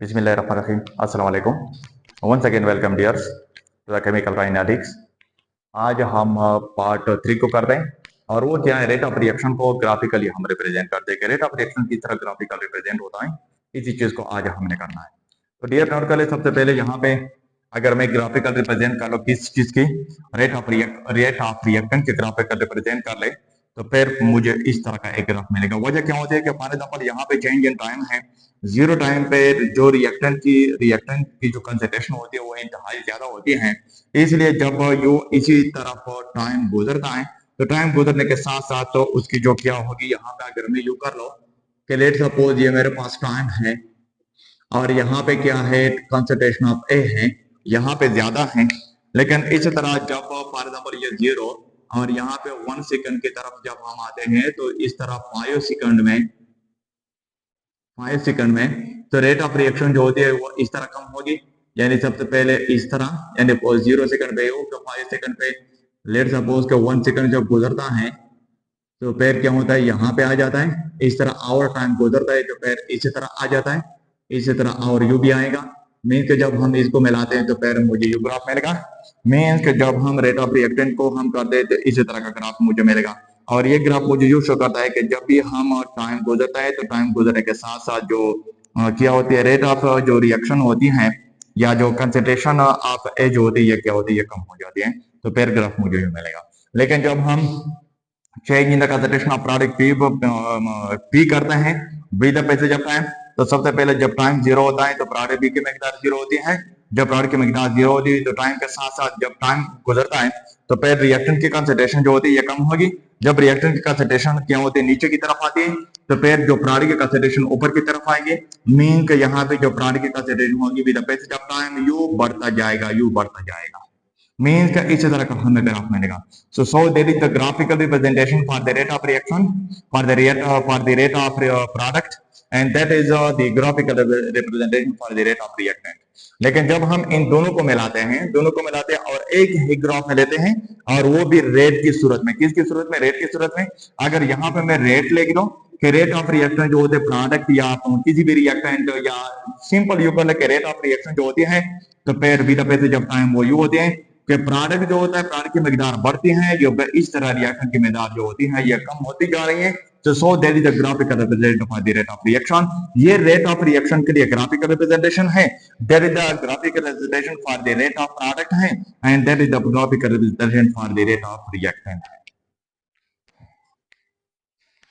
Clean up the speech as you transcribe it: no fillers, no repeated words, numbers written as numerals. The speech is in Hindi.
बिस्मिल्लाहिर्रहमानिर्रहीम अस्सलाम वालेकुम। Once again welcome dears to the chemical kinetics. आज हम पार्ट 3 को कर रहे हैं और वो क्या है, रेट ऑफ रिएक्शन को ग्राफिकली हम रिप्रेजेंट करते हैं। रेट ऑफ रिएक्शन किस तरह ग्राफिकल रिप्रेजेंट होता है, इसी चीज को आज हमने करना है। तो डियर नोट कर ले, सबसे पहले यहाँ पे अगर मैं ग्राफिकल रिप्रेजेंट कर लो किस चीज की, रेट ऑफ रिएक्टेंट के ग्राफिकल रिप्रेजेंट कर ले, तो फिर मुझे इस तरह का एक ग्राफ मिलेगा। वजह क्या होती है कि फॉर एग्जांपल यहाँ पे चेंज इन टाइम है, जीरो टाइम पे जो रिएक्टेंट की जो कंसेंट्रेशन होती है वो इंतहाई ज्यादा होती है। इसलिए जब यो इसी तरफ टाइम गुजरता है तो टाइम गुजरने के साथ साथ तो उसकी जो क्या होगी, यहाँ पे अगर मैं यू कर लो कि लेट सपोज ये मेरे पास टाइम है और यहाँ पे क्या है, कंसेंट्रेशन ऑफ ए है, यहाँ पे ज्यादा है। लेकिन इस तरह जब फॉर एग्जाम्पल ये 0 और यहाँ पे 1 सेकंड की तरफ जब हम आते हैं तो इस तरह 5 सेकंड में तो रेट ऑफ रिएक्शन जो होती है वो इस तरह कम होगी। यानी सबसे पहले इस तरह, यानी 0 सेकंड पे हो तो 5 सेकंड पे लेट सपोज के 1 सेकंड जब गुजरता है तो फिर क्या होता है, यहाँ पे आ जाता है। इस तरह और टाइम गुजरता है तो फिर इसी तरह आ जाता है, इसी तरह और यू भी आएगा। मीन्स के जब हम इसको मिलाते हैं तो फिर मुझे यू ग्राफ मिलेगा। मीन्स के जब हम रेट ऑफ रिएक्टेंट को हम करते हैं तो इसी तरह का ग्राफ मुझे मिलेगा। और ये ग्राफ मुझे यू शो करता है कि जब भी हम टाइम गुजरता है तो टाइम गुजरने के साथ साथ जो क्या होती है, रेट ऑफ जो रिएक्शन होती है या जो कंसेंट्रेशन ऑफ ए जो होती है क्या होती है, कम हो जाती है। तो फिर ग्राफ मुझे यू मिलेगा। लेकिन जब हम change in the concentration of product P करते हैं with the passage of time, तो सबसे पहले जब टाइम 0 होता है तो प्रोडक्ट बी की मिकदार 0 होती है। जब प्रोडक्ट की मिकदार 0 होती है तो टाइम के साथ साथ जब टाइम गुजरता है तो फिर रिएक्टेंट की कंसेंट्रेशन जो होती है ये कम होगी। जब रिएक्टेंट की कंसेंट्रेशन क्या होती है, नीचे की तरफ आती है, तो फिर जो प्रोडक्ट की कंसेंट्रेशन ऊपर की तरफ आएगी। मीन के यहाँ पे जो प्रोडक्ट की कंसेंट्रेशन होगी with the passage of time you बढ़ता जाएगा। means का इसी तरह का हमें ग्राफ मिलेगा। So there is the graphical representation for the rate of reaction, for the rate of product, and that is the graphical representation for the rate of reactant. लेकिन जब हम इन दोनों को मिलाते हैं और एक ही ग्राफ में लेते हैं और वो भी रेट की सूरत में, किसकी सूरत में, रेट की सूरत में। अगर यहाँ पे मैं रेट लिख दूं कि रेट ऑफ रिएक्शन जो होते हैं प्रोडक्ट या किसी भी रिएक्टेंट या सिंपल यू कर रेट ऑफ रिएक्शन जो होती है, तो फिर with the passage of time वो यू होते हैं कि प्रोडक्ट जो होता है, प्रोडक्ट की मिकदार बढ़ती है, जो इस तरह रिएक्शन की मिकदार जो होती है ये कम होती जा रही है। तो so that is the graphical representation for the rate of reaction. ये रेट ऑफ रिएक्शन के लिए ग्राफिकल रिप्रेजेंटेशन है। That is the graphical representation for the rate of product है and that is the graphical representation for the rate of reactant है।